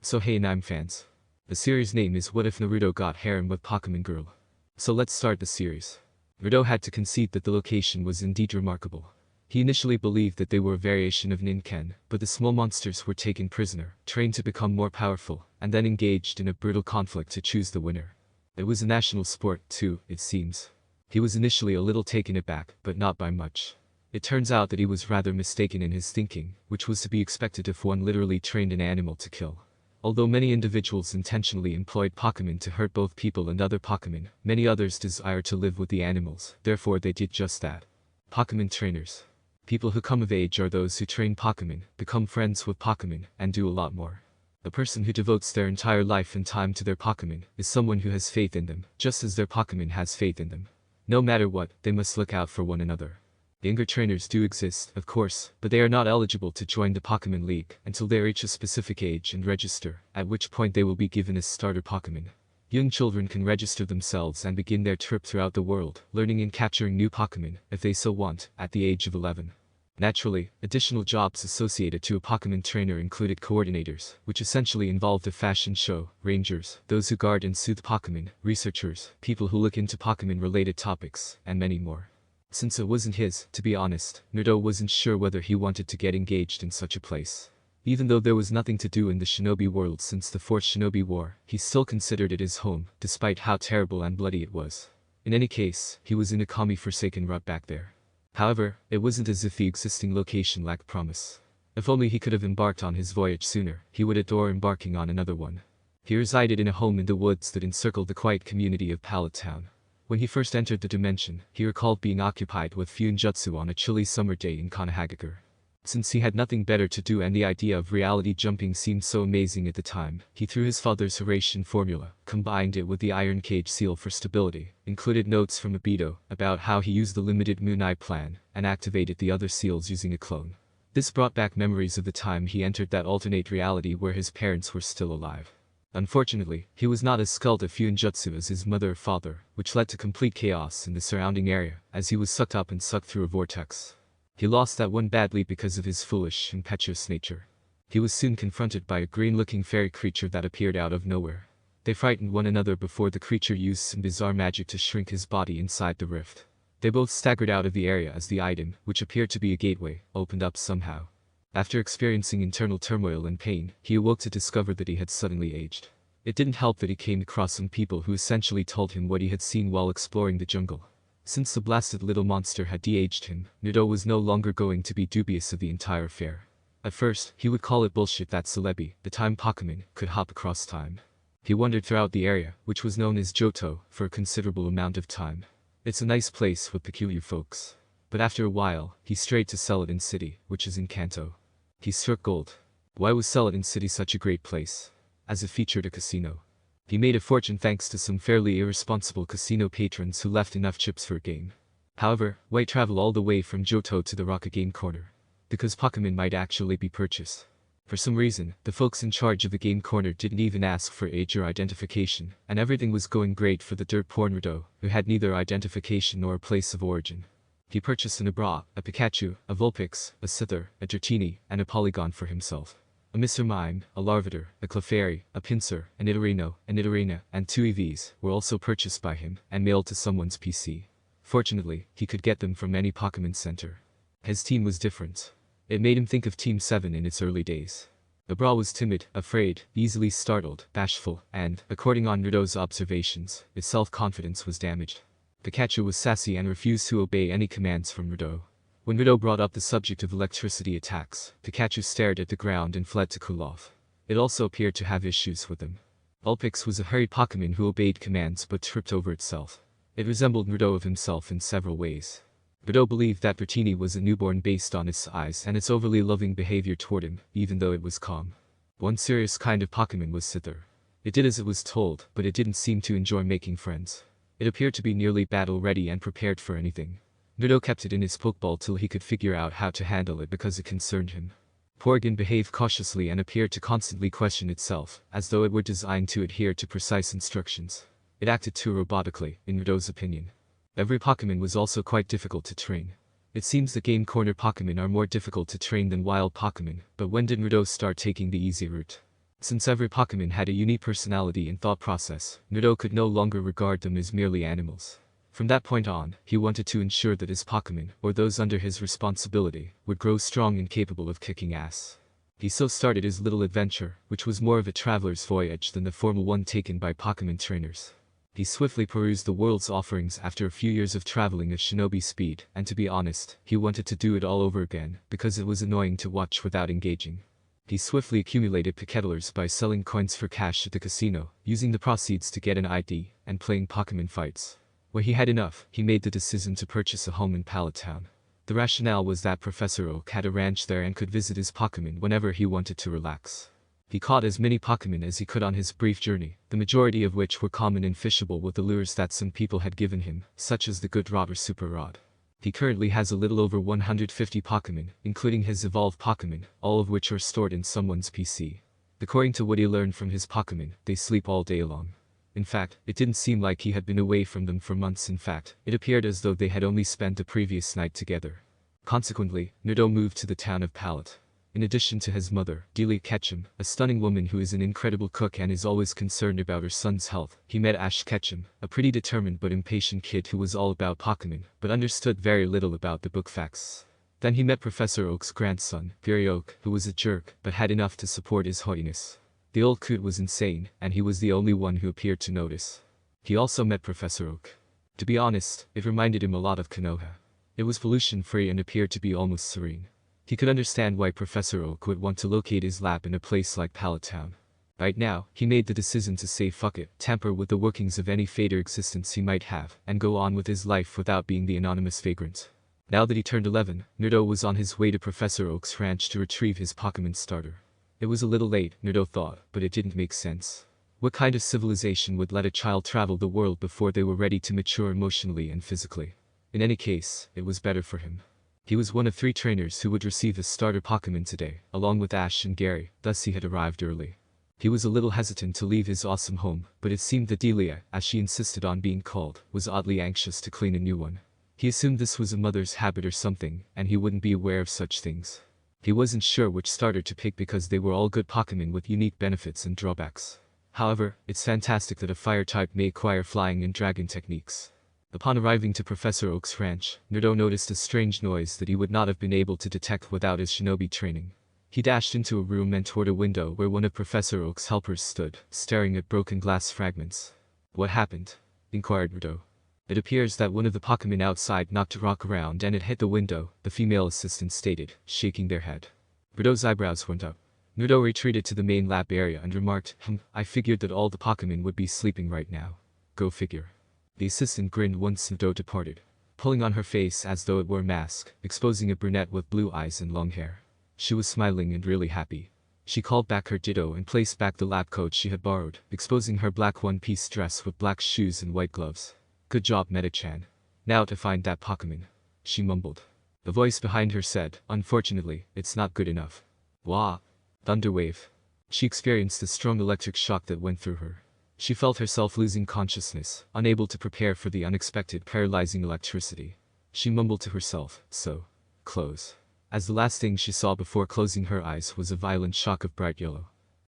So hey anime fans. The series name is What If Naruto Got Harem with Pokemon Girl. So let's start the series. Naruto had to concede that the location was indeed remarkable. He initially believed that they were a variation of Ninken, but the small monsters were taken prisoner, trained to become more powerful, and then engaged in a brutal conflict to choose the winner. It was a national sport too, it seems. He was initially a little taken aback, but not by much. It turns out that he was rather mistaken in his thinking, which was to be expected if one literally trained an animal to kill. Although many individuals intentionally employed Pokemon to hurt both people and other Pokemon, many others desired to live with the animals, therefore they did just that. Pokemon trainers. People who come of age are those who train Pokemon, become friends with Pokemon, and do a lot more. A person who devotes their entire life and time to their Pokemon is someone who has faith in them, just as their Pokemon has faith in them. No matter what, they must look out for one another. Younger trainers do exist, of course, but they are not eligible to join the Pokemon League until they reach a specific age and register, at which point they will be given as starter Pokemon. Young children can register themselves and begin their trip throughout the world, learning and capturing new Pokemon, if they so want, at the age of 11. Naturally, additional jobs associated to a Pokemon trainer included coordinators, which essentially involved a fashion show, rangers, those who guard and soothe Pokemon, researchers, people who look into Pokemon-related topics, and many more. Since it wasn't his, to be honest, Naruto wasn't sure whether he wanted to get engaged in such a place. Even though there was nothing to do in the shinobi world since the Fourth Shinobi War, he still considered it his home, despite how terrible and bloody it was. In any case, he was in a Kami-forsaken rut back there. However, it wasn't as if the existing location lacked promise. If only he could have embarked on his voyage sooner, he would adore embarking on another one. He resided in a home in the woods that encircled the quiet community of Pallet Town. When he first entered the dimension, he recalled being occupied with Fuinjutsu on a chilly summer day in Konohagakure. Since he had nothing better to do and the idea of reality jumping seemed so amazing at the time, he threw his father's Horatian formula, combined it with the Iron Cage seal for stability, included notes from Obito about how he used the limited Moon Eye plan, and activated the other seals using a clone. This brought back memories of the time he entered that alternate reality where his parents were still alive. Unfortunately, he was not as skilled at Fuinjutsu as his mother or father, which led to complete chaos in the surrounding area, as he was sucked up and sucked through a vortex. He lost that one badly because of his foolish, impetuous nature. He was soon confronted by a green-looking fairy creature that appeared out of nowhere. They frightened one another before the creature used some bizarre magic to shrink his body inside the rift. They both staggered out of the area as the item, which appeared to be a gateway, opened up somehow. After experiencing internal turmoil and pain, he awoke to discover that he had suddenly aged. It didn't help that he came across some people who essentially told him what he had seen while exploring the jungle. Since the blasted little monster had de-aged him, Naruto was no longer going to be dubious of the entire affair. At first, he would call it bullshit that Celebi, the time Pokemon, could hop across time. He wandered throughout the area, which was known as Johto, for a considerable amount of time. It's a nice place with peculiar folks. But after a while, he strayed to Celadon City, which is in Kanto. He struck gold. Why was Celadon City such a great place? As it featured a casino. He made a fortune thanks to some fairly irresponsible casino patrons who left enough chips for a game. However, why travel all the way from Johto to the Rocket Game Corner? Because Pokemon might actually be purchased. For some reason, the folks in charge of the game corner didn't even ask for age or identification, and everything was going great for the dirt poor Naruto, who had neither identification nor a place of origin. He purchased an Abra, a Pikachu, a Vulpix, a Scyther, a Dratini, and a Polygon for himself. A Mr. Mime, a Larvitar, a Clefairy, a Pinsir, an Nidorino, an Nidorina, and 2 EVs were also purchased by him and mailed to someone's PC. Fortunately, he could get them from any Pokemon Center. His team was different. It made him think of Team 7 in its early days. Abra was timid, afraid, easily startled, bashful, and, according on Naruto's observations, its self-confidence was damaged. Pikachu was sassy and refused to obey any commands from Naruto. When Naruto brought up the subject of electricity attacks, Pikachu stared at the ground and fled to cool off. It also appeared to have issues with him. Vulpix was a hurried Pokemon who obeyed commands but tripped over itself. It resembled Naruto of himself in several ways. Naruto believed that Dratini was a newborn based on its size and its overly loving behavior toward him, even though it was calm. One serious kind of Pokemon was Scyther. It did as it was told, but it didn't seem to enjoy making friends. It appeared to be nearly battle-ready and prepared for anything. Naruto kept it in his Pokeball till he could figure out how to handle it because it concerned him. Porygon behaved cautiously and appeared to constantly question itself, as though it were designed to adhere to precise instructions. It acted too robotically, in Naruto's opinion. Every Pokemon was also quite difficult to train. It seems the Game Corner Pokemon are more difficult to train than wild Pokemon, but when did Naruto start taking the easy route? Since every Pokemon had a unique personality and thought process, Naruto could no longer regard them as merely animals. From that point on, he wanted to ensure that his Pokemon, or those under his responsibility, would grow strong and capable of kicking ass. He so started his little adventure, which was more of a traveler's voyage than the formal one taken by Pokemon trainers. He swiftly perused the world's offerings after a few years of traveling at shinobi speed, and to be honest, he wanted to do it all over again, because it was annoying to watch without engaging. He swiftly accumulated Pokédollars by selling coins for cash at the casino, using the proceeds to get an ID, and playing Pokemon fights. When he had enough, he made the decision to purchase a home in Pallet Town. The rationale was that Professor Oak had a ranch there and could visit his Pokemon whenever he wanted to relax. He caught as many Pokemon as he could on his brief journey, the majority of which were common and fishable with the lures that some people had given him, such as the Good Rod or Super Rod. He currently has a little over 150 Pokemon, including his evolved Pokemon, all of which are stored in someone's PC. According to what he learned from his Pokemon, they sleep all day long. In fact, it didn't seem like he had been away from them for months. In fact, it appeared as though they had only spent the previous night together. Consequently, Naruto moved to the town of Pallet. In addition to his mother, Delia Ketchum, a stunning woman who is an incredible cook and is always concerned about her son's health, he met Ash Ketchum, a pretty determined but impatient kid who was all about Pokemon, but understood very little about the book facts. Then he met Professor Oak's grandson, Gary Oak, who was a jerk, but had enough to support his haughtiness. The old coot was insane, and he was the only one who appeared to notice. He also met Professor Oak. To be honest, it reminded him a lot of Konoha. It was pollution-free and appeared to be almost serene. He could understand why Professor Oak would want to locate his lab in a place like Pallet Town. Right now, he made the decision to say fuck it, tamper with the workings of any fate or existence he might have, and go on with his life without being the anonymous vagrant. Now that he turned 11, Naruto was on his way to Professor Oak's ranch to retrieve his Pokemon starter. It was a little late, Naruto thought, but it didn't make sense. What kind of civilization would let a child travel the world before they were ready to mature emotionally and physically? In any case, it was better for him. He was one of 3 trainers who would receive his starter Pokemon today, along with Ash and Gary, thus he had arrived early. He was a little hesitant to leave his awesome home, but it seemed that Delia, as she insisted on being called, was oddly anxious to clean a new one. He assumed this was a mother's habit or something, and he wouldn't be aware of such things. He wasn't sure which starter to pick because they were all good Pokemon with unique benefits and drawbacks. However, it's fantastic that a fire type may acquire flying and dragon techniques. Upon arriving to Professor Oak's ranch, Naruto noticed a strange noise that he would not have been able to detect without his shinobi training. He dashed into a room and toward a window where one of Professor Oak's helpers stood, staring at broken glass fragments. "What happened?" inquired Naruto. "It appears that one of the Pokemon outside knocked a rock around and it hit the window," the female assistant stated, shaking their head. Naruto's eyebrows went up. Naruto retreated to the main lab area and remarked, I figured that all the Pokemon would be sleeping right now. Go figure." The assistant grinned once Naruto departed, pulling on her face as though it were a mask, exposing a brunette with blue eyes and long hair. She was smiling and really happy. She called back her Ditto and placed back the lab coat she had borrowed, exposing her black one-piece dress with black shoes and white gloves. "Good job, Meta-chan. Now to find that Pokemon," she mumbled. The voice behind her said, "Unfortunately, it's not good enough." Wah! Thunderwave. She experienced a strong electric shock that went through her. She felt herself losing consciousness, unable to prepare for the unexpected paralyzing electricity. She mumbled to herself, "So. Close." As the last thing she saw before closing her eyes was a violent shock of bright yellow.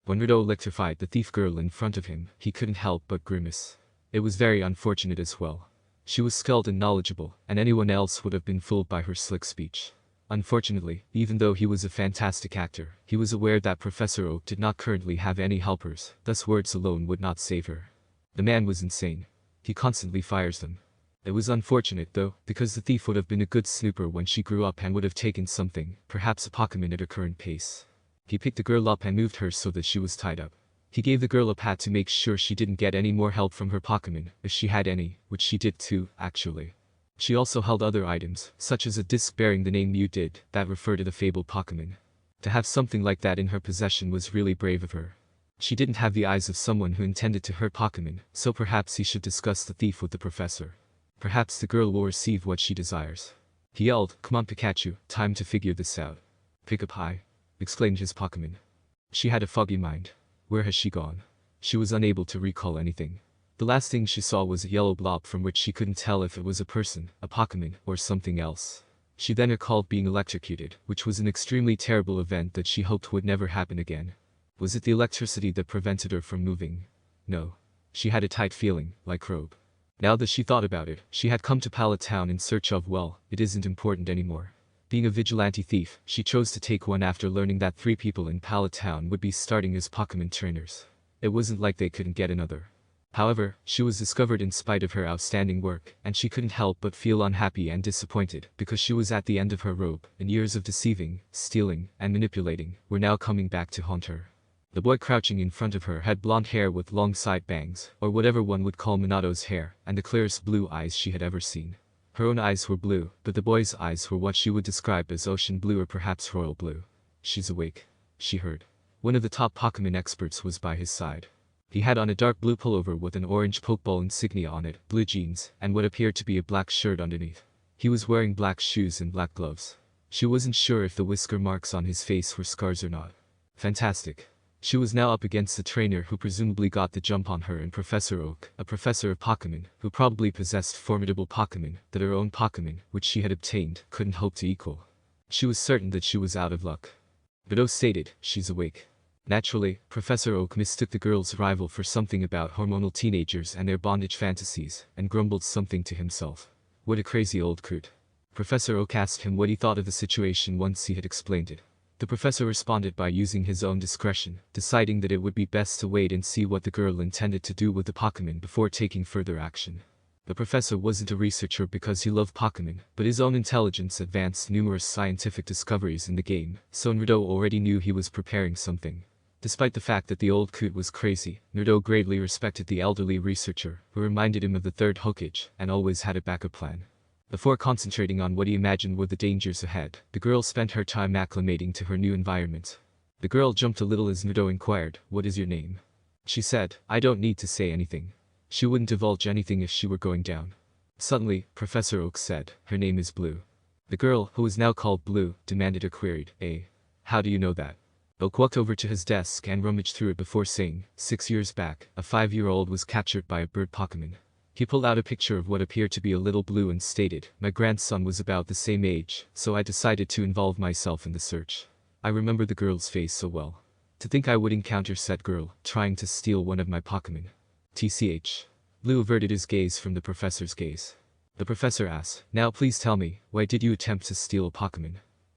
When Naruto electrified the thief girl in front of him, he couldn't help but grimace. It was very unfortunate as well. She was skilled and knowledgeable, and anyone else would have been fooled by her slick speech. Unfortunately, even though he was a fantastic actor, he was aware that Professor Oak did not currently have any helpers, thus words alone would not save her. The man was insane. He constantly fires them. It was unfortunate though, because the thief would have been a good snooper when she grew up and would have taken something, perhaps a Pokemon at her current pace. He picked the girl up and moved her so that she was tied up. He gave the girl a pat to make sure she didn't get any more help from her Pokemon, if she had any, which she did too, actually. She also held other items, such as a disc bearing the name Mew did, that referred to the fabled Pokemon. To have something like that in her possession was really brave of her. She didn't have the eyes of someone who intended to hurt Pokemon, so perhaps he should discuss the thief with the professor. Perhaps the girl will receive what she desires. He yelled, "Come on Pikachu, time to figure this out." "Pick up high," exclaimed his Pokemon. She had a foggy mind. Where has she gone? She was unable to recall anything. The last thing she saw was a yellow blob from which she couldn't tell if it was a person, a Pokemon, or something else. She then recalled being electrocuted, which was an extremely terrible event that she hoped would never happen again. Was it the electricity that prevented her from moving? No. She had a tight feeling, like rope. Now that she thought about it, she had come to Pallet Town in search of, well, it isn't important anymore. Being a vigilante thief, she chose to take one after learning that 3 people in Pallet Town would be starting as Pokemon trainers. It wasn't like they couldn't get another. However, she was discovered in spite of her outstanding work, and she couldn't help but feel unhappy and disappointed because she was at the end of her rope, and years of deceiving, stealing, and manipulating were now coming back to haunt her. The boy crouching in front of her had blonde hair with long side bangs, or whatever one would call Minato's hair, and the clearest blue eyes she had ever seen. Her own eyes were blue, but the boy's eyes were what she would describe as ocean blue or perhaps royal blue. She's awake, she heard. One of the top Pokemon experts was by his side. He had on a dark blue pullover with an orange Pokeball insignia on it, blue jeans, and what appeared to be a black shirt underneath. He was wearing black shoes and black gloves. She wasn't sure if the whisker marks on his face were scars or not. Fantastic. She was now up against the trainer who presumably got the jump on her and Professor Oak, a professor of Pokemon, who probably possessed formidable Pokemon that her own Pokemon, which she had obtained, couldn't hope to equal. She was certain that she was out of luck. But Oak stated, she's awake. Naturally, Professor Oak mistook the girl's arrival for something about hormonal teenagers and their bondage fantasies, and grumbled something to himself. What a crazy old coot. Professor Oak asked him what he thought of the situation once he had explained it. The professor responded by using his own discretion, deciding that it would be best to wait and see what the girl intended to do with the Pokemon before taking further action. The professor wasn't a researcher because he loved Pokemon, but his own intelligence advanced numerous scientific discoveries in the game, so Naruto already knew he was preparing something. Despite the fact that the old coot was crazy, Naruto greatly respected the elderly researcher, who reminded him of the third Hokage, and always had a backup plan. Before concentrating on what he imagined were the dangers ahead, the girl spent her time acclimating to her new environment. The girl jumped a little as Naruto inquired, "What is your name?" She said, "I don't need to say anything." She wouldn't divulge anything if she were going down. Suddenly, Professor Oak said, "Her name is Blue." The girl, who was now called Blue, demanded or queried, "How do you know that?" Oak walked over to his desk and rummaged through it before saying, 6 years back, a 5-year-old was captured by a bird Pokemon. He pulled out a picture of what appeared to be a little Blue and stated, "My grandson was about the same age, so I decided to involve myself in the search." I remember the girl's face so well. To think I would encounter said girl, trying to steal one of my Pokemon. TCH. Blue averted his gaze from the professor's gaze. The professor asked, "Now please tell me, why did you attempt to steal a Pokemon?"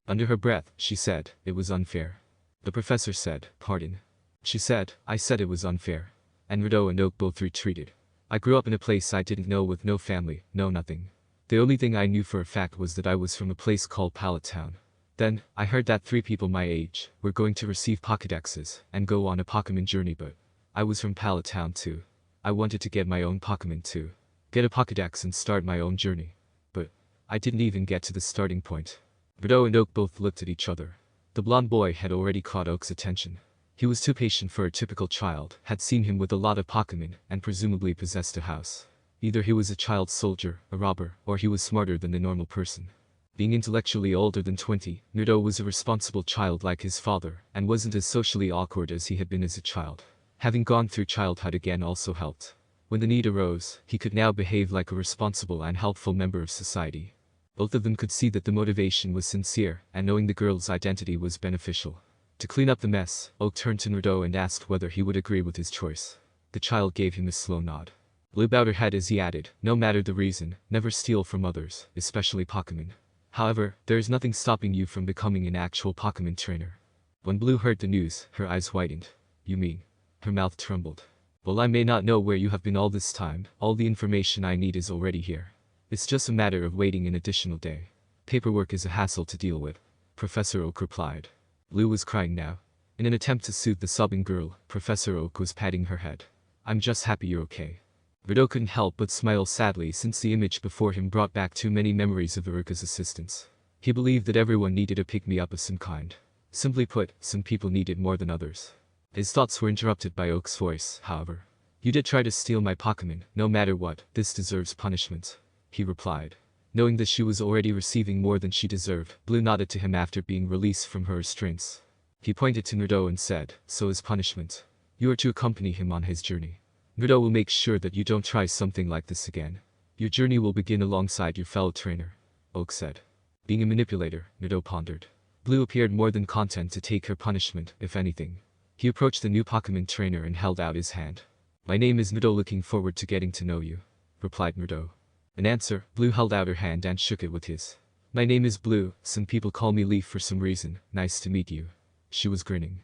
Under her breath, she said, "It was unfair." The professor said, "Pardon?" She said, "I said it was unfair." And Naruto and Oak both retreated. I grew up in a place I didn't know with no family, no nothing. The only thing I knew for a fact was that I was from a place called Pallet Town. Then, I heard that 3 people my age were going to receive Pokédexes and go on a Pokemon journey, but I was from Pallet Town too. I wanted to get my own Pokemon too. Get a Pokédex and start my own journey. But I didn't even get to the starting point. Naruto and Oak both looked at each other. The blonde boy had already caught Oak's attention. He was too patient for a typical child, had seen him with a lot of Pokemon, and presumably possessed a house. Either he was a child soldier, a robber, or he was smarter than the normal person. Being intellectually older than 20, Naruto was a responsible child like his father, and wasn't as socially awkward as he had been as a child. Having gone through childhood again also helped. When the need arose, he could now behave like a responsible and helpful member of society. Both of them could see that the motivation was sincere, and knowing the girl's identity was beneficial. To clean up the mess, Oak turned to Naruto and asked whether he would agree with his choice. The child gave him a slow nod. Blue bowed her head as he added, "No matter the reason, never steal from others, especially Pokemon. However, there is nothing stopping you from becoming an actual Pokemon trainer." When Blue heard the news, her eyes widened. "You mean?" Her mouth trembled. "Well, I may not know where you have been all this time, all the information I need is already here. It's just a matter of waiting an additional day. Paperwork is a hassle to deal with," Professor Oak replied. Blue was crying now. In an attempt to soothe the sobbing girl, Professor Oak was patting her head. "I'm just happy you're okay." Naruto couldn't help but smile sadly since the image before him brought back too many memories of Iruka's assistance. He believed that everyone needed a pick-me-up of some kind. Simply put, some people needed more than others. His thoughts were interrupted by Oak's voice, however. "You did try to steal my Pokemon, no matter what, this deserves punishment," he replied. Knowing that she was already receiving more than she deserved, Blue nodded to him after being released from her restraints. He pointed to Naruto and said, "So as punishment, you are to accompany him on his journey. Naruto will make sure that you don't try something like this again. Your journey will begin alongside your fellow trainer," Oak said. Being a manipulator, Naruto pondered. Blue appeared more than content to take her punishment, if anything. He approached the new Pokemon trainer and held out his hand. My name is Naruto, looking forward to getting to know you, replied Naruto. In answer, Blue held out her hand and shook it with his. My name is Blue, some people call me Leaf for some reason, nice to meet you. She was grinning.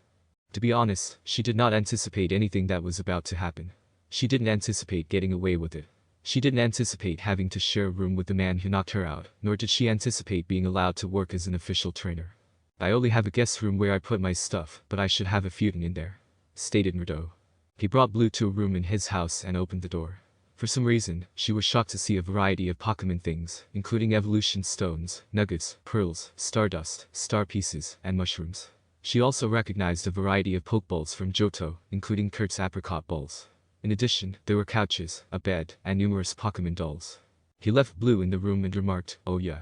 To be honest, she did not anticipate anything that was about to happen. She didn't anticipate getting away with it. She didn't anticipate having to share a room with the man who knocked her out, nor did she anticipate being allowed to work as an official trainer. I only have a guest room where I put my stuff, but I should have a feuding in there, stated Naruto. He brought Blue to a room in his house and opened the door. For some reason, she was shocked to see a variety of Pokemon things, including evolution stones, nuggets, pearls, stardust, star pieces, and mushrooms. She also recognized a variety of Pokeballs from Johto, including Kurt's apricot balls. In addition, there were couches, a bed, and numerous Pokemon dolls. He left Blue in the room and remarked, "Oh yeah.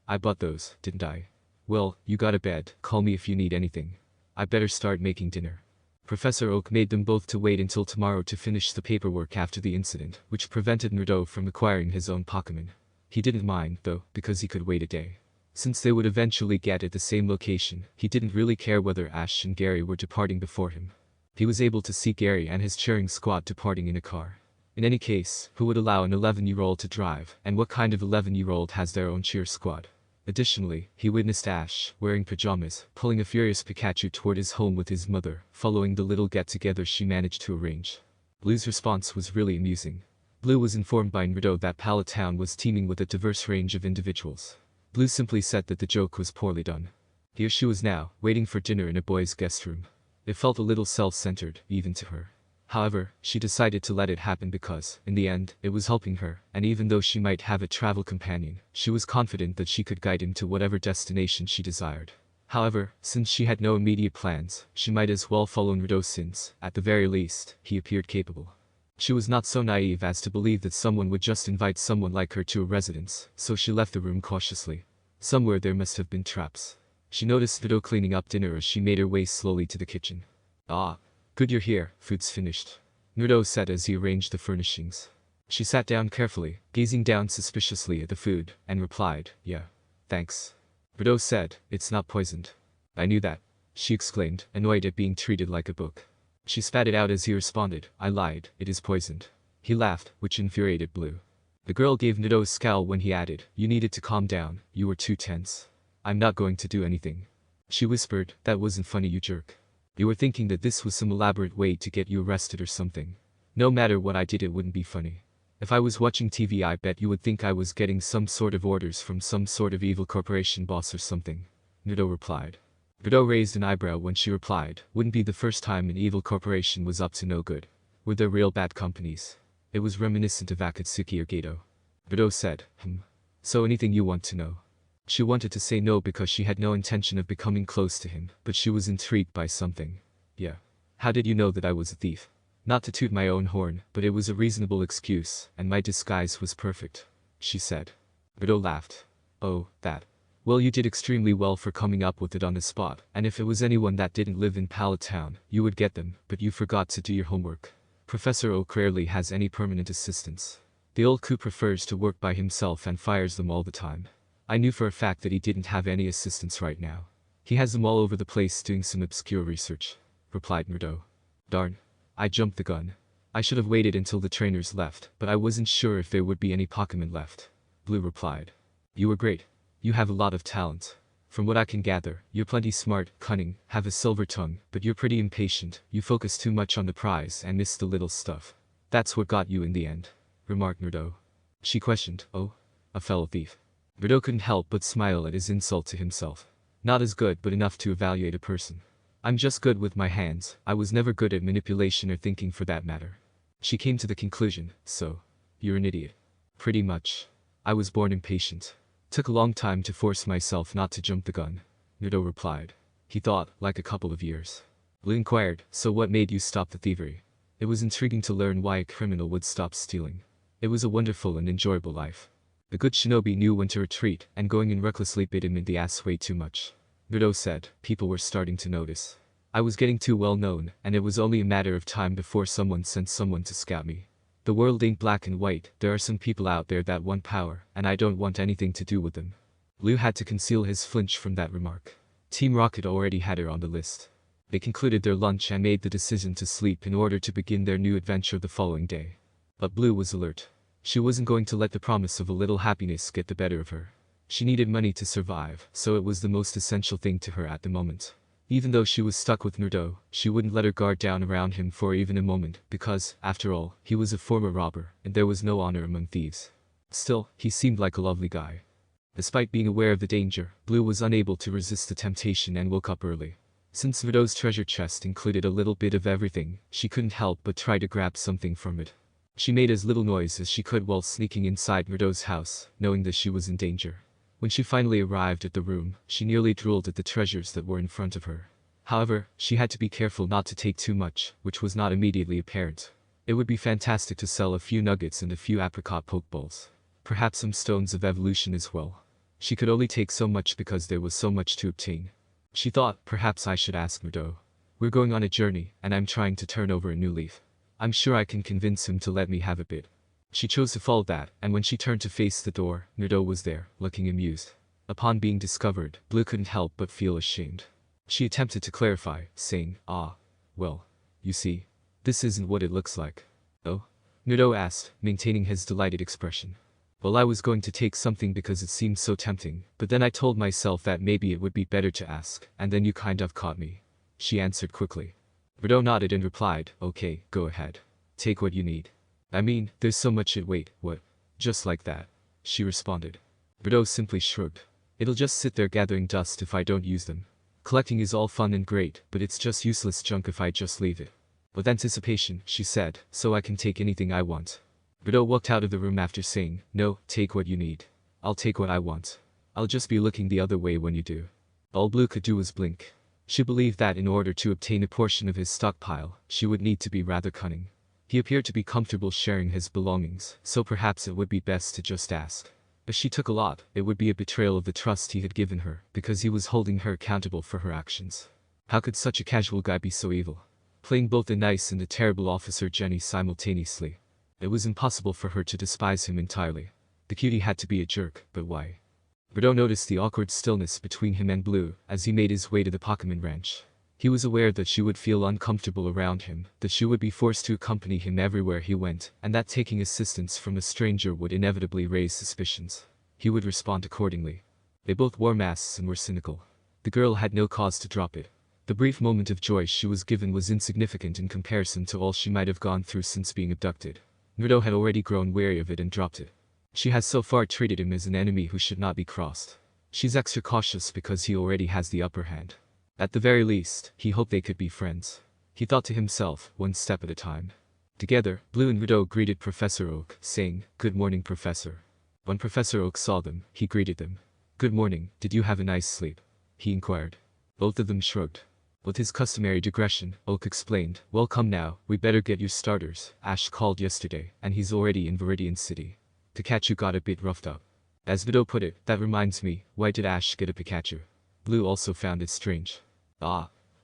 I bought those, didn't I? Well, you got a bed, call me if you need anything. I better start making dinner." Professor Oak made them both to wait until tomorrow to finish the paperwork after the incident, which prevented Naruto from acquiring his own Pokemon. He didn't mind, though, because he could wait a day. Since they would eventually get at the same location, he didn't really care whether Ash and Gary were departing before him. He was able to see Gary and his cheering squad departing in a car. In any case, who would allow an 11-year-old to drive, and what kind of 11-year-old has their own cheer squad? Additionally, he witnessed Ash, wearing pajamas, pulling a furious Pikachu toward his home with his mother, following the little get-together she managed to arrange. Blue's response was really amusing. Blue was informed by Naruto that Pallet Town was teeming with a diverse range of individuals. Blue simply said that the joke was poorly done. Here she was now, waiting for dinner in a boy's guest room. It felt a little self-centered, even to her. However, she decided to let it happen because, in the end, it was helping her, and even though she might have a travel companion, she was confident that she could guide him to whatever destination she desired. However, since she had no immediate plans, she might as well follow Naruto since, at the very least, he appeared capable. She was not so naive as to believe that someone would just invite someone like her to a residence, so she left the room cautiously. Somewhere there must have been traps. She noticed Naruto cleaning up dinner as she made her way slowly to the kitchen. "Ah. Good you're here, food's finished," Naruto said as he arranged the furnishings. She sat down carefully, gazing down suspiciously at the food, and replied, "Yeah. Thanks." Naruto said, "It's not poisoned." "I knew that," she exclaimed, annoyed at being treated like a book. She spat it out as he responded, "I lied, it is poisoned." He laughed, which infuriated Blue. The girl gave Naruto a scowl when he added, "You needed to calm down, you were too tense." "I'm not going to do anything." She whispered, "That wasn't funny, you jerk. You were thinking that this was some elaborate way to get you arrested or something. No matter what I did, it wouldn't be funny. If I was watching TV, I bet you would think I was getting some sort of orders from some sort of evil corporation boss or something," Naruto replied. Naruto raised an eyebrow when she replied, "Wouldn't be the first time an evil corporation was up to no good. Were there real bad companies?" It was reminiscent of Akatsuki or Gato. Naruto said, "So anything you want to know?" She wanted to say no because she had no intention of becoming close to him, but she was intrigued by something. "Yeah. How did you know that I was a thief?" "Not to toot my own horn, but it was a reasonable excuse, and my disguise was perfect," she said. Naruto laughed. "Oh, that. Well, you did extremely well for coming up with it on the spot, and if it was anyone that didn't live in Pallet Town, you would get them, but you forgot to do your homework. Professor Oak rarely has any permanent assistants. The old coup prefers to work by himself and fires them all the time. I knew for a fact that he didn't have any assistants right now. He has them all over the place doing some obscure research," replied Naruto. "Darn. I jumped the gun. I should have waited until the trainers left, but I wasn't sure if there would be any Pokemon left," Blue replied. "You were great. You have a lot of talent. From what I can gather, you're plenty smart, cunning, have a silver tongue, but you're pretty impatient. You focus too much on the prize and miss the little stuff. That's what got you in the end," remarked Naruto. She questioned, "Oh? A fellow thief?" Naruto couldn't help but smile at his insult to himself. "Not as good, but enough to evaluate a person. I'm just good with my hands. I was never good at manipulation or thinking for that matter." She came to the conclusion, "So, you're an idiot." "Pretty much. I was born impatient. Took a long time to force myself not to jump the gun," Naruto replied. He thought, like a couple of years. Blue inquired, "So what made you stop the thievery?" It was intriguing to learn why a criminal would stop stealing. It was a wonderful and enjoyable life. The good shinobi knew when to retreat, and going in recklessly bit him in the ass way too much. Naruto said, "People were starting to notice. I was getting too well known, and it was only a matter of time before someone sent someone to scout me. The world ain't black and white, there are some people out there that want power, and I don't want anything to do with them." Blue had to conceal his flinch from that remark. Team Rocket already had her on the list. They concluded their lunch and made the decision to sleep in order to begin their new adventure the following day. But Blue was alert. She wasn't going to let the promise of a little happiness get the better of her. She needed money to survive, so it was the most essential thing to her at the moment. Even though she was stuck with Naruto, she wouldn't let her guard down around him for even a moment because, after all, he was a former robber, and there was no honor among thieves. Still, he seemed like a lovely guy. Despite being aware of the danger, Blue was unable to resist the temptation and woke up early. Since Naruto's treasure chest included a little bit of everything, she couldn't help but try to grab something from it. She made as little noise as she could while sneaking inside Naruto's house, knowing that she was in danger. When she finally arrived at the room, she nearly drooled at the treasures that were in front of her. However, she had to be careful not to take too much, which was not immediately apparent. It would be fantastic to sell a few nuggets and a few apricot pokeballs. Perhaps some stones of evolution as well. She could only take so much because there was so much to obtain. She thought, perhaps I should ask Naruto. We're going on a journey, and I'm trying to turn over a new leaf. I'm sure I can convince him to let me have a bit. She chose to follow that, and when she turned to face the door, Naruto was there, looking amused. Upon being discovered, Blue couldn't help but feel ashamed. She attempted to clarify, saying, well, you see, this isn't what it looks like. Oh? Naruto asked, maintaining his delighted expression. Well, I was going to take something because it seemed so tempting, but then I told myself that maybe it would be better to ask, and then you kind of caught me. She answered quickly. Naruto nodded and replied, okay, go ahead. Take what you need. I mean, there's so much at wait, what? Just like that. She responded. Naruto simply shrugged. It'll just sit there gathering dust if I don't use them. Collecting is all fun and great, but it's just useless junk if I just leave it. With anticipation, she said, so I can take anything I want. Naruto walked out of the room after saying, no, take what you need. I'll take what I want. I'll just be looking the other way when you do. All Blue could do was blink. She believed that in order to obtain a portion of his stockpile, she would need to be rather cunning. He appeared to be comfortable sharing his belongings, so perhaps it would be best to just ask. If she took a lot, it would be a betrayal of the trust he had given her, because he was holding her accountable for her actions. How could such a casual guy be so evil? Playing both the nice and the terrible Officer Jenny simultaneously. It was impossible for her to despise him entirely. The cutie had to be a jerk, but why? Naruto noticed the awkward stillness between him and Blue as he made his way to the Pokemon Ranch. He was aware that she would feel uncomfortable around him, that she would be forced to accompany him everywhere he went, and that taking assistance from a stranger would inevitably raise suspicions. He would respond accordingly. They both wore masks and were cynical. The girl had no cause to drop it. The brief moment of joy she was given was insignificant in comparison to all she might have gone through since being abducted. Naruto had already grown wary of it and dropped it. She has so far treated him as an enemy who should not be crossed. She's extra cautious because he already has the upper hand. At the very least, he hoped they could be friends. He thought to himself, one step at a time. Together, Blue and Naruto greeted Professor Oak, saying, "Good morning, Professor." When Professor Oak saw them, he greeted them. "Good morning, did you have a nice sleep?" he inquired. Both of them shrugged. With his customary digression, Oak explained, "Well, come now, we better get your starters. Ash called yesterday, and he's already in Viridian City. Pikachu got a bit roughed up." As Naruto put it, "That reminds me, why did Ash get a Pikachu?" Blue also found it strange.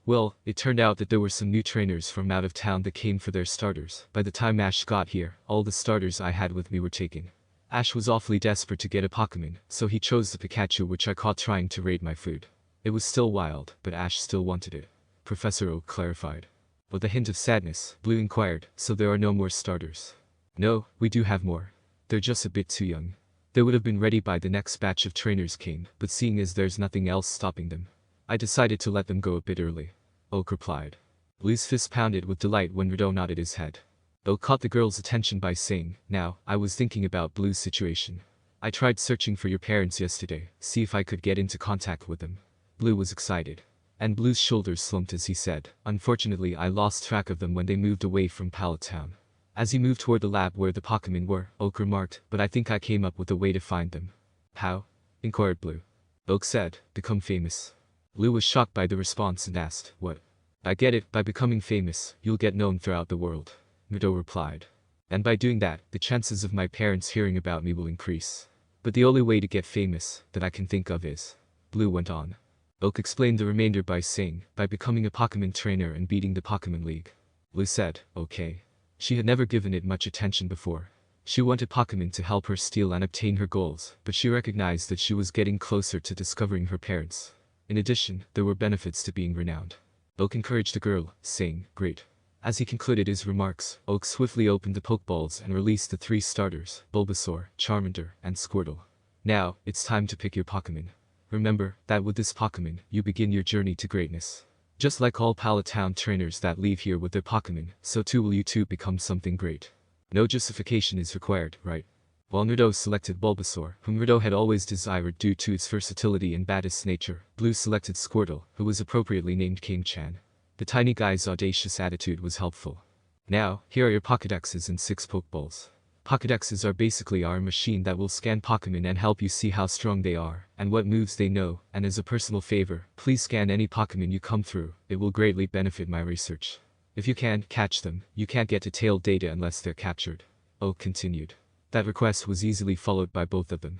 Well, it turned out that there were some new trainers from out of town that came for their starters. By the time Ash got here, all the starters I had with me were taken. Ash was awfully desperate to get a Pokemon, so he chose the Pikachu which I caught trying to raid my food. It was still wild, but Ash still wanted it. Professor Oak clarified. With a hint of sadness, Blue inquired, "So there are no more starters?" "No, we do have more. They're just a bit too young. They would have been ready by the next batch of trainers came, but seeing as there's nothing else stopping them, I decided to let them go a bit early," Oak replied. Blue's fist pounded with delight when Naruto nodded his head. Oak caught the girl's attention by saying, "Now, I was thinking about Blue's situation. I tried searching for your parents yesterday, see if I could get into contact with them." Blue was excited. And Blue's shoulders slumped as he said, "Unfortunately I lost track of them when they moved away from Pallet Town." As he moved toward the lab where the Pokemon were, Oak remarked, "But I think I came up with a way to find them." "How?" inquired Blue. Oak said, "Become famous." Blue was shocked by the response and asked, "What?" "I get it, by becoming famous, you'll get known throughout the world," Naruto replied. "And by doing that, the chances of my parents hearing about me will increase. But the only way to get famous, that I can think of is," Blue went on. Oak explained the remainder by saying, "By becoming a Pokemon trainer and beating the Pokemon League." Blue said, "Okay." She had never given it much attention before. She wanted Pokemon to help her steal and obtain her goals, but she recognized that she was getting closer to discovering her parents. In addition, there were benefits to being renowned. Oak encouraged the girl, saying, "Great." As he concluded his remarks, Oak swiftly opened the Pokeballs and released the 3 starters, Bulbasaur, Charmander, and Squirtle. "Now, it's time to pick your Pokémon. Remember that with this Pokémon, you begin your journey to greatness. Just like all Pallet Town trainers that leave here with their Pokémon, so too will you two become something great. No justification is required, right?" While Naruto selected Bulbasaur, whom Naruto had always desired due to its versatility and badass nature, Blue selected Squirtle, who was appropriately named King-chan. The tiny guy's audacious attitude was helpful. "Now, here are your Pokédexes and 6 Pokeballs. Pokédexes are basically our machine that will scan Pokémon and help you see how strong they are, and what moves they know, and as a personal favor, please scan any Pokémon you come through, it will greatly benefit my research. If you can't catch them, you can't get detailed data unless they're captured." Oak continued. That request was easily followed by both of them.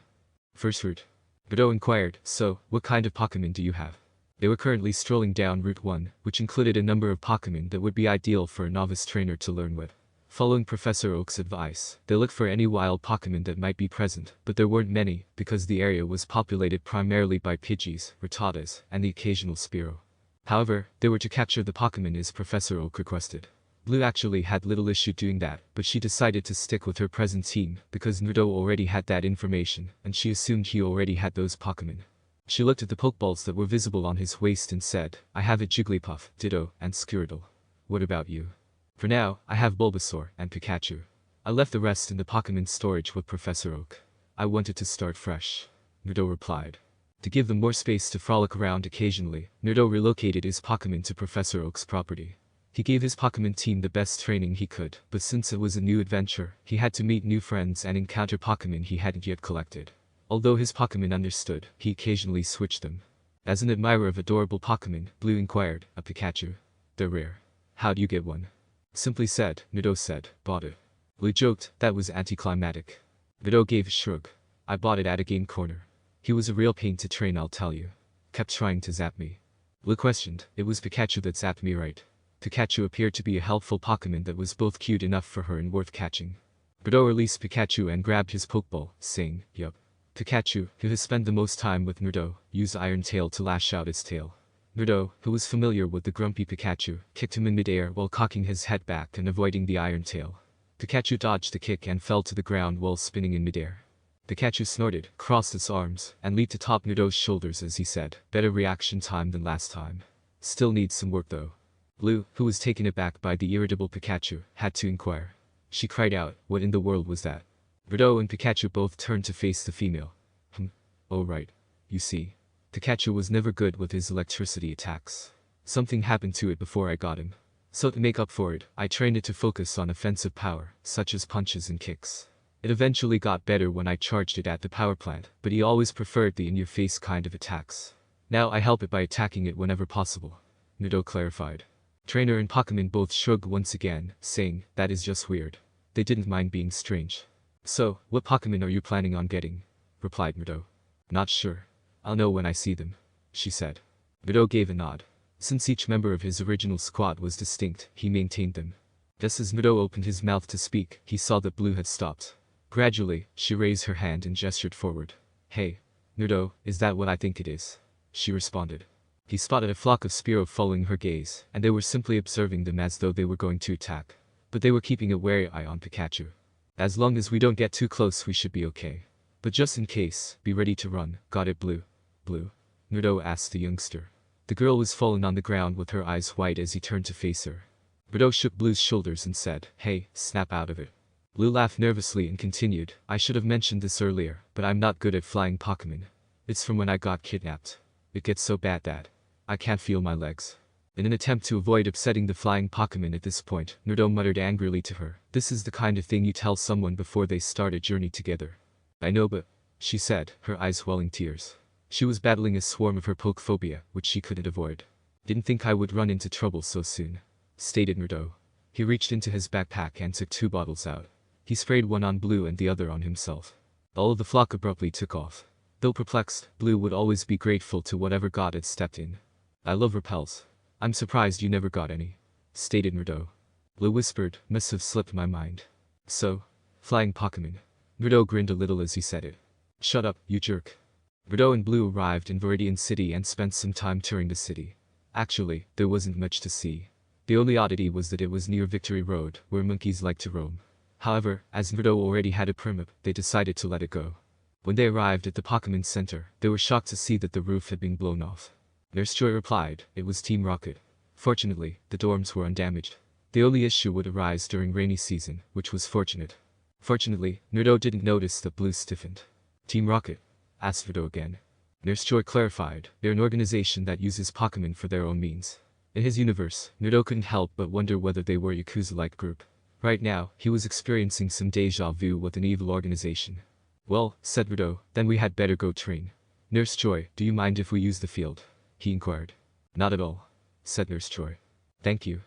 "First route?" Naruto inquired, "So, what kind of Pokémon do you have?" They were currently strolling down Route 1, which included a number of Pokémon that would be ideal for a novice trainer to learn with. Following Professor Oak's advice, they looked for any wild Pokémon that might be present, but there weren't many, because the area was populated primarily by Pidgeys, Rattatas, and the occasional Spearow. However, they were to capture the Pokémon as Professor Oak requested. Blue actually had little issue doing that, but she decided to stick with her present team, because Naruto already had that information, and she assumed he already had those Pokémon. She looked at the Pokeballs that were visible on his waist and said, "I have a Jigglypuff, Ditto, and Squirtle. What about you?" "For now, I have Bulbasaur and Pikachu. I left the rest in the Pokémon storage with Professor Oak. I wanted to start fresh," Naruto replied. To give them more space to frolic around occasionally, Naruto relocated his Pokémon to Professor Oak's property. He gave his Pokémon team the best training he could, but since it was a new adventure, he had to meet new friends and encounter Pokémon he hadn't yet collected. Although his Pokémon understood, he occasionally switched them. As an admirer of adorable Pokémon, Blue inquired, "A Pikachu? They're rare. How do you get one?" "Simply said," Naruto said, "bought it." Blue joked, "That was anticlimactic." Naruto gave a shrug. "I bought it at a game corner. He was a real pain to train, I'll tell you. Kept trying to zap me." Blue questioned, "It was Pikachu that zapped me, right?" Pikachu appeared to be a helpful Pokémon that was both cute enough for her and worth catching. Naruto released Pikachu and grabbed his Pokeball, saying, "Yup." Pikachu, who has spent the most time with Naruto, used Iron Tail to lash out his tail. Naruto, who was familiar with the grumpy Pikachu, kicked him in midair while cocking his head back and avoiding the Iron Tail. Pikachu dodged the kick and fell to the ground while spinning in midair. Pikachu snorted, crossed its arms, and leaped atop Naruto's shoulders as he said, "Better reaction time than last time. Still needs some work though." Blue, who was taken aback by the irritable Pikachu, had to inquire. She cried out, "What in the world was that?" Naruto and Pikachu both turned to face the female. "Oh right. You see. Pikachu was never good with his electricity attacks. Something happened to it before I got him. So to make up for it, I trained it to focus on offensive power, such as punches and kicks. It eventually got better when I charged it at the power plant, but he always preferred the in-your-face kind of attacks. Now I help it by attacking it whenever possible," Naruto clarified. Trainer and Pokémon both shrugged once again, saying, "That is just weird." They didn't mind being strange. "So, what Pokémon are you planning on getting?" replied Naruto. "Not sure. I'll know when I see them," she said. Naruto gave a nod. Since each member of his original squad was distinct, he maintained them. Just as Naruto opened his mouth to speak, he saw that Blue had stopped. Gradually, she raised her hand and gestured forward. "Hey, Naruto, is that what I think it is?" she responded. He spotted a flock of Spearow following her gaze, and they were simply observing them as though they were going to attack. But they were keeping a wary eye on Pikachu. "As long as we don't get too close, we should be okay. But just in case, be ready to run, got it, Blue?" "Blue?" Naruto asked the youngster. The girl was fallen on the ground with her eyes wide as he turned to face her. Naruto shook Blue's shoulders and said, "Hey, snap out of it." Blue laughed nervously and continued, "I should have mentioned this earlier, but I'm not good at flying Pokémon. It's from when I got kidnapped. It gets so bad that I can't feel my legs." In an attempt to avoid upsetting the flying Pokémon at this point, Naruto muttered angrily to her, "This is the kind of thing you tell someone before they start a journey together." "I know but," she said, her eyes welling tears. She was battling a swarm of her Pokephobia, which she couldn't avoid. "Didn't think I would run into trouble so soon," stated Naruto. He reached into his backpack and took 2 bottles out. He sprayed one on Blue and the other on himself. All of the flock abruptly took off. Though perplexed, Blue would always be grateful to whatever god had stepped in. "I love repels. I'm surprised you never got any," stated Naruto. Blue whispered, "Must have slipped my mind." "So, flying Pokémon." Naruto grinned a little as he said it. "Shut up, you jerk." Naruto and Blue arrived in Viridian City and spent some time touring the city. Actually, there wasn't much to see. The only oddity was that it was near Victory Road, where monkeys like to roam. However, as Naruto already had a permit, they decided to let it go. When they arrived at the Pokemon Center, they were shocked to see that the roof had been blown off. Nurse Joy replied, it was Team Rocket. Fortunately, the dorms were undamaged. The only issue would arise during rainy season, which was fortunate. Fortunately, Naruto didn't notice that Blue stiffened. Team Rocket? Asked Naruto again. Nurse Joy clarified, they're an organization that uses Pokemon for their own means. In his universe, Naruto couldn't help but wonder whether they were a Yakuza-like group. Right now, he was experiencing some deja vu with an evil organization. Well, said Naruto, then we had better go train. Nurse Joy, do you mind if we use the field? He inquired. Not at all, said Nurse Joy. Thank you.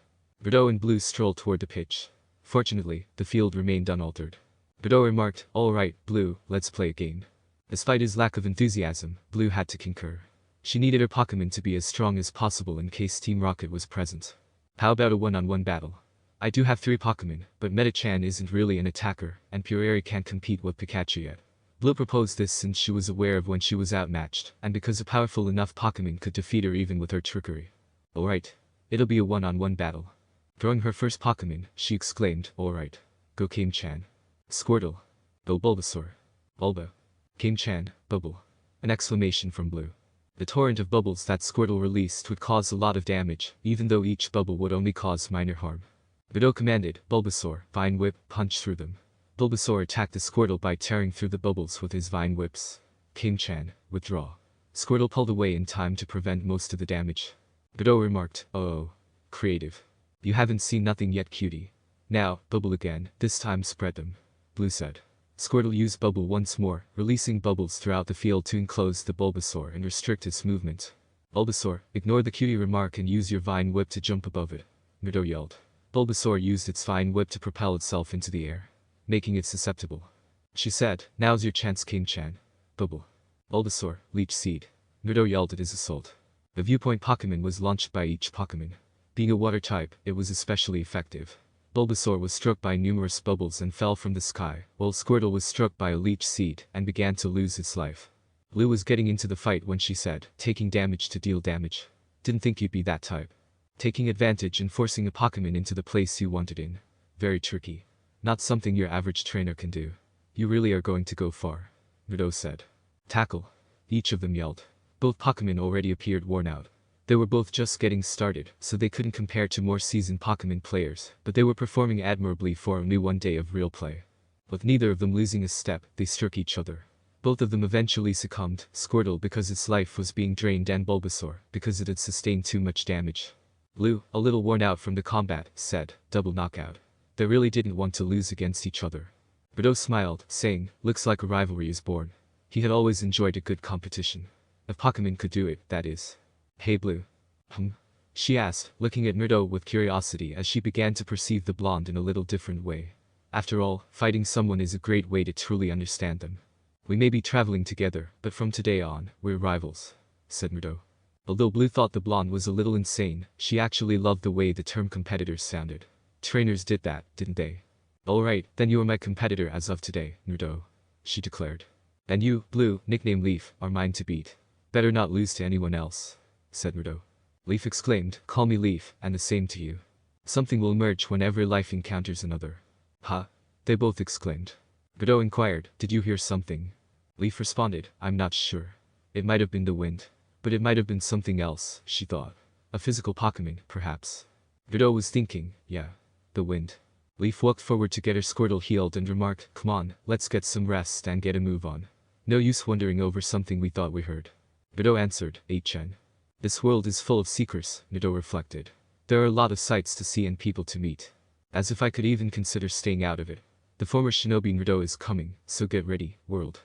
Naruto and Blue strolled toward the pitch. Fortunately, the field remained unaltered. Naruto remarked, all right, Blue, let's play a game. Despite his lack of enthusiasm, Blue had to concur. She needed her Pokemon to be as strong as possible in case Team Rocket was present. How about a one-on-one battle? I do have 3 Pokemon, but Meta-chan isn't really an attacker, and Pureri can't compete with Pikachu yet. Blue proposed this since she was aware of when she was outmatched, and because a powerful enough Pokemon could defeat her even with her trickery. Alright. It'll be a one-on-one battle. Throwing her first Pokemon, she exclaimed, alright. Go Kame-chan. Squirtle. Go Bulbasaur. Bulba. Kame-chan, Bubble. An exclamation from Blue. The torrent of bubbles that Squirtle released would cause a lot of damage, even though each bubble would only cause minor harm. Naruto commanded, Bulbasaur, Vine Whip, punch through them. Bulbasaur attacked the Squirtle by tearing through the bubbles with his Vine Whips. Kame-chan, withdraw. Squirtle pulled away in time to prevent most of the damage. Naruto remarked, oh. Creative. You haven't seen nothing yet, cutie. Now, bubble again, this time spread them. Blue said. Squirtle used Bubble once more, releasing bubbles throughout the field to enclose the Bulbasaur and restrict its movement. Bulbasaur, ignore the cutie remark and use your Vine Whip to jump above it. Naruto yelled. Bulbasaur used its Vine Whip to propel itself into the air, making it susceptible. She said, now's your chance, Kame-chan. Bubble. Bulbasaur, Leech Seed. Naruto yelled at his assault. The Viewpoint Pokemon was launched by each Pokemon. Being a water type, it was especially effective. Bulbasaur was struck by numerous bubbles and fell from the sky, while Squirtle was struck by a Leech Seed and began to lose its life. Blue was getting into the fight when she said, taking damage to deal damage. Didn't think you'd be that type. Taking advantage and forcing a Pokemon into the place you wanted in. Very tricky. Not something your average trainer can do. You really are going to go far. Naruto said. Tackle. Each of them yelled. Both Pokemon already appeared worn out. They were both just getting started, so they couldn't compare to more seasoned Pokemon players, but they were performing admirably for only one day of real play. With neither of them losing a step, they struck each other. Both of them eventually succumbed, Squirtle because its life was being drained and Bulbasaur because it had sustained too much damage. Blue, a little worn out from the combat, said, double knockout. They really didn't want to lose against each other. Naruto smiled, saying, looks like a rivalry is born. He had always enjoyed a good competition. If Pokemon could do it, that is. Hey Blue. She asked, looking at Naruto with curiosity as she began to perceive the blonde in a little different way. After all, fighting someone is a great way to truly understand them. We may be traveling together, but from today on, we're rivals, said Naruto. Although Blue thought the blonde was a little insane, she actually loved the way the term competitors sounded. Trainers did that, didn't they? Alright, then you are my competitor as of today, Naruto, she declared. And you, Blue, nickname Leaf, are mine to beat. Better not lose to anyone else, said Naruto. Leaf exclaimed, call me Leaf, and the same to you. Something will emerge whenever life encounters another. Huh? They both exclaimed. Naruto inquired, did you hear something? Leaf responded, I'm not sure. It might have been the wind. But it might have been something else, she thought. A physical Pokemon, perhaps. Naruto was thinking, yeah. The wind. Leaf walked forward to get her Squirtle healed and remarked, come on, let's get some rest and get a move on. No use wondering over something we thought we heard. Naruto answered, 8-chan. This world is full of secrets, Naruto reflected. There are a lot of sights to see and people to meet. As if I could even consider staying out of it. The former shinobi Naruto is coming, so get ready, world.